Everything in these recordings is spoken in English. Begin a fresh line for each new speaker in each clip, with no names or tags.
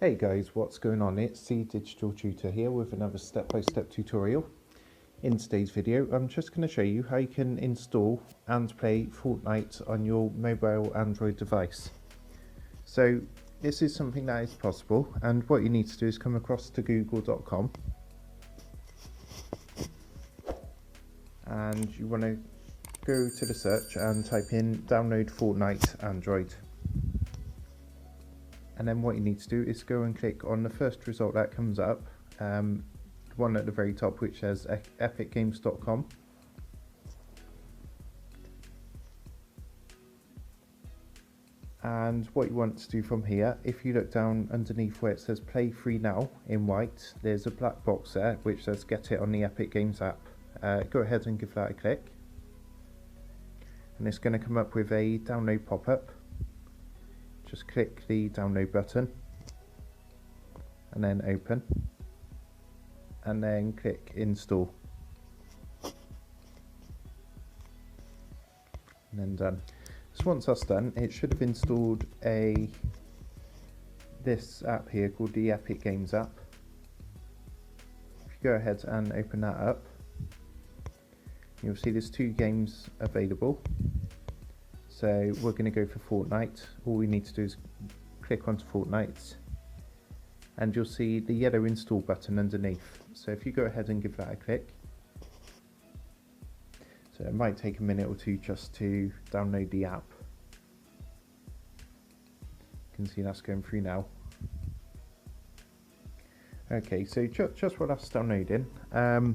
Hey guys, what's going on? It's the Digital Tutor here with another step-by-step tutorial. In today's video, I'm just going to show you how you can install and play Fortnite on your mobile Android device. So this is something that is possible, and what you need to do is come across to google.com and you want to go to the search and type in download Fortnite Android. And then what you need to do is go and click on the first result that comes up, the one at the very top which says epicgames.com. And what you want to do from here, if you look down underneath where it says play free now in white, there's a black box there which says get it on the Epic Games app. Go ahead and give that a click. And it's going to come up with a download pop-up. Just click the download button and then open and then click install and then done. So once that's done, it should have installed this app here called the Epic Games app. If you go ahead and open that up, you'll see there's two games available. So we're going to go for Fortnite. All we need to do is click onto Fortnite and you'll see the yellow install button underneath. So if you go ahead and give that a click, so it might take a minute or two just to download the app. You can see that's going through now. Okay, so just while that's downloading, I'm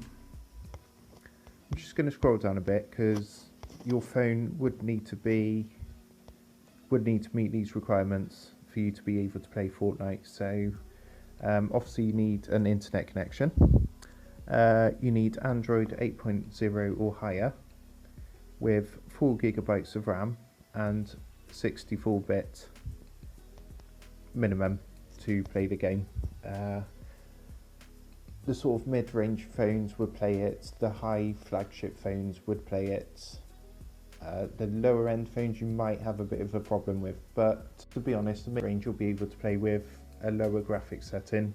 just going to scroll down a bit because your phone would need to meet these requirements for you to be able to play Fortnite. So obviously you need an internet connection, you need Android 8.0 or higher with 4 GB of RAM and 64-bit minimum to play the game. The sort of mid-range phones would play it, the high flagship phones would play it. The lower end phones you might have a bit of a problem with, but to be honest, the mid-range you'll be able to play with a lower graphics setting,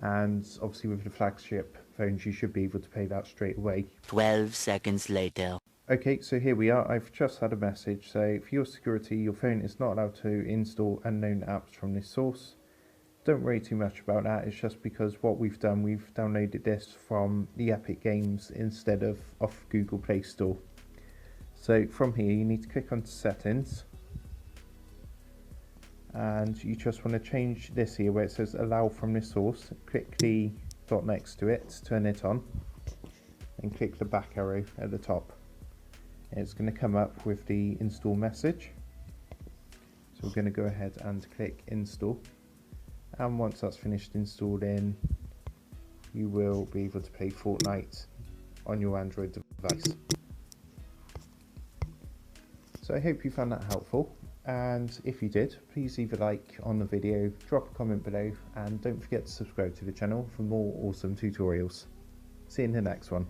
and obviously with the flagship phones you should be able to play that straight away.
12 seconds later.
Okay, so here we are. I've just had a message. So for your security, your phone is not allowed to install unknown apps from this source. Don't worry too much about that. It's just because what we've done, we've downloaded this from the Epic Games instead of off Google Play Store. So from here you need to click on settings and you just want to change this here where it says allow from this source. Click the dot next to it to turn it on and click the back arrow at the top. It's going to come up with the install message. So we're going to go ahead and click install, and once that's finished installing you will be able to play Fortnite on your Android device. So I hope you found that helpful, and if you did, please leave a like on the video, drop a comment below, and don't forget to subscribe to the channel for more awesome tutorials. See you in the next one.